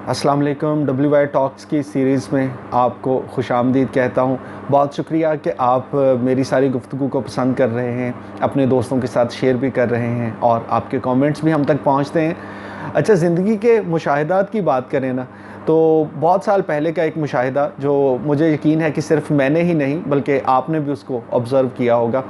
अस्सलाम वालेकुम। WY talks की सीरीज़ में आपको खुश आमदीद कहता हूँ। बहुत शुक्रिया कि आप मेरी सारी गुफ्तगू को पसंद कर रहे हैं, अपने दोस्तों के साथ शेयर भी कर रहे हैं और आपके कमेंट्स भी हम तक पहुँचते हैं। अच्छा, ज़िंदगी के मुशाहिदात की बात करें ना, तो बहुत साल पहले का एक मुशाहिदा जो मुझे यकीन है कि सिर्फ मैंने ही नहीं बल्कि आपने भी उसको ऑब्ज़र्व किया होगा।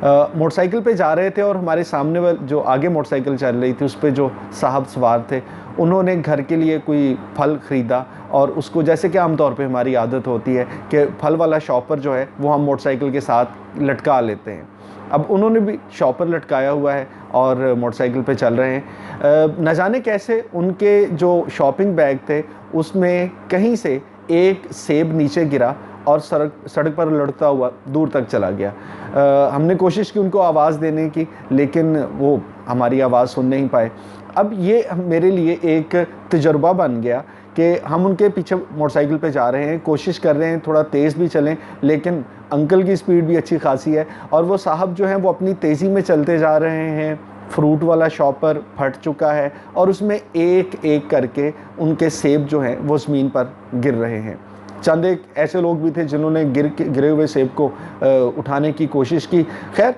मोटरसाइकिल पे जा रहे थे और हमारे सामने वाले जो आगे मोटरसाइकिल चल रही थी उस पे जो साहब सवार थे, उन्होंने घर के लिए कोई फल ख़रीदा और उसको, जैसे कि आम तौर पे हमारी आदत होती है कि फल वाला शॉपर जो है वो हम मोटरसाइकिल के साथ लटका लेते हैं। अब उन्होंने भी शॉपर लटकाया हुआ है और मोटरसाइकिल पे चल रहे हैं। न जाने कैसे उनके जो शॉपिंग बैग थे उसमें कहीं से एक सेब नीचे गिरा और सड़क पर लुढ़कता हुआ दूर तक चला गया। हमने कोशिश की उनको आवाज़ देने की, लेकिन वो हमारी आवाज़ सुन नहीं पाए। अब ये मेरे लिए एक तजुर्बा बन गया कि हम उनके पीछे मोटरसाइकिल पे जा रहे हैं, कोशिश कर रहे हैं थोड़ा तेज़ भी चलें, लेकिन अंकल की स्पीड भी अच्छी खासी है और वो साहब जो हैं वो अपनी तेज़ी में चलते जा रहे हैं। फ्रूट वाला शॉपर फट चुका है और उसमें एक एक करके उनके सेब जो हैं वो ज़मीन पर गिर रहे हैं। चंद एक ऐसे लोग भी थे जिन्होंने गिरे हुए सेब को उठाने की कोशिश की। खैर,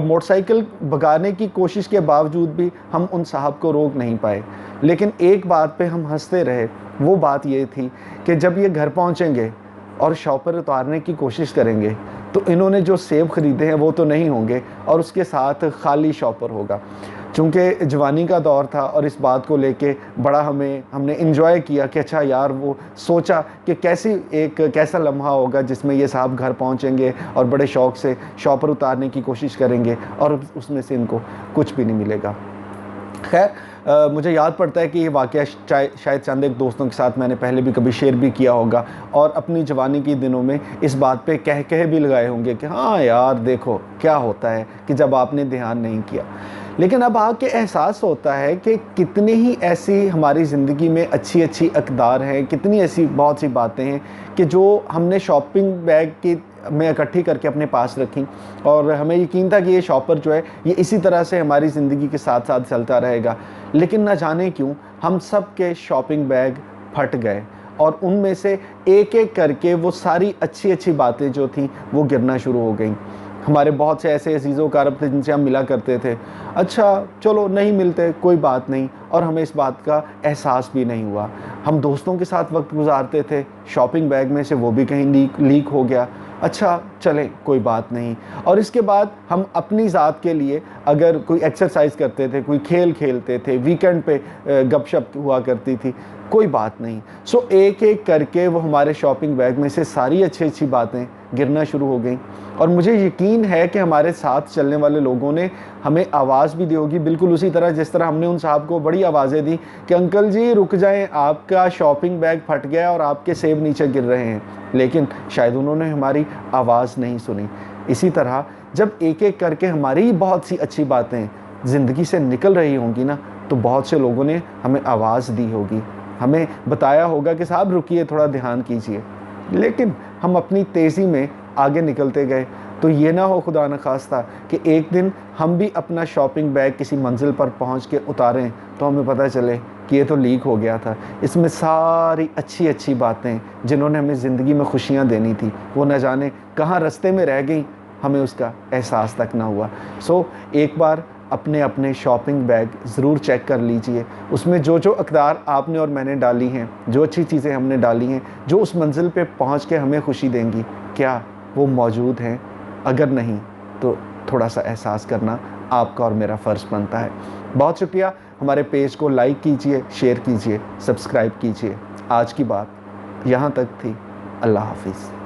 मोटरसाइकिल भगाने की कोशिश के बावजूद भी हम उन साहब को रोक नहीं पाए, लेकिन एक बात पे हम हंसते रहे। वो बात ये थी कि जब ये घर पहुंचेंगे और शॉपर उतारने की कोशिश करेंगे तो इन्होंने जो सेब ख़रीदे हैं वो तो नहीं होंगे और उसके साथ खाली शॉपर होगा। चूँकि जवानी का दौर था और इस बात को लेके बड़ा हमने इन्जॉय किया कि अच्छा यार, वो सोचा कि कैसा लम्हा होगा जिसमें ये साहब घर पहुंचेंगे और बड़े शौक़ से शॉपर उतारने की कोशिश करेंगे और उसमें से इनको कुछ भी नहीं मिलेगा। खैर, मुझे याद पड़ता है कि ये वाक़या शायद चंद एक दोस्तों के साथ मैंने पहले भी कभी शेयर भी किया होगा और अपनी जवानी के दिनों में इस बात पे कह भी लगाए होंगे कि हाँ यार, देखो क्या होता है कि जब आपने ध्यान नहीं किया। लेकिन अब आके एहसास होता है कि कितनी ही ऐसी हमारी ज़िंदगी में अच्छी अच्छी अक़दार हैं, कितनी ऐसी बहुत सी बातें हैं कि जो हमने शॉपिंग बैग में इकट्ठी करके अपने पास रखी और हमें यकीन था कि ये शॉपर जो है ये इसी तरह से हमारी ज़िंदगी के साथ साथ चलता रहेगा। लेकिन न जाने क्यों हम सब के शॉपिंग बैग फट गए और उनमें से एक एक करके वो सारी अच्छी अच्छी बातें जो थीं वो गिरना शुरू हो गईं। हमारे बहुत से ऐसे अज़ीज़ो कारब थे जिनसे हम मिला करते थे। अच्छा चलो, नहीं मिलते कोई बात नहीं, और हमें इस बात का एहसास भी नहीं हुआ। हम दोस्तों के साथ वक्त गुजारते थे, शॉपिंग बैग में से वो भी कहीं लीक हो गया। अच्छा चलें, कोई बात नहीं। और इसके बाद हम अपनी ज़ात के लिए अगर कोई एक्सरसाइज करते थे, कोई खेल खेलते थे, वीकेंड पे गपशप हुआ करती थी, कोई बात नहीं। सो एक एक करके वो हमारे शॉपिंग बैग में से सारी अच्छी अच्छी बातें गिरना शुरू हो गई और मुझे यकीन है कि हमारे साथ चलने वाले लोगों ने हमें आवाज़ भी दी होगी, बिल्कुल उसी तरह जिस तरह हमने उन साहब को बड़ी आवाज़ें दी कि अंकल जी रुक जाएं, आपका शॉपिंग बैग फट गया और आपके सेब नीचे गिर रहे हैं। लेकिन शायद उन्होंने हमारी आवाज़ नहीं सुनी। इसी तरह जब एक एक करके हमारी बहुत सी अच्छी बातें ज़िंदगी से निकल रही होंगी ना, तो बहुत से लोगों ने हमें आवाज़ दी होगी, हमें बताया होगा कि साहब रुकिए, थोड़ा ध्यान कीजिए, लेकिन हम अपनी तेज़ी में आगे निकलते गए। तो ये ना हो खुदा न खास्ता कि एक दिन हम भी अपना शॉपिंग बैग किसी मंजिल पर पहुंच के उतारें तो हमें पता चले कि ये तो लीक हो गया था। इसमें सारी अच्छी अच्छी बातें जिन्होंने हमें ज़िंदगी में खुशियां देनी थी वो न जाने कहाँ रास्ते में रह गई, हमें उसका एहसास तक ना हुआ। सो एक बार अपने अपने शॉपिंग बैग ज़रूर चेक कर लीजिए, उसमें जो जो अक़दार आपने और मैंने डाली हैं, जो अच्छी चीज़ें हमने डाली हैं, जो उस मंजिल पे पहुंच के हमें खुशी देंगी, क्या वो मौजूद हैं? अगर नहीं तो थोड़ा सा एहसास करना आपका और मेरा फ़र्ज़ बनता है। बहुत शुक्रिया। हमारे पेज को लाइक कीजिए, शेयर कीजिए, सब्सक्राइब कीजिए। आज की बात यहाँ तक थी। अल्लाह हाफ़िज़।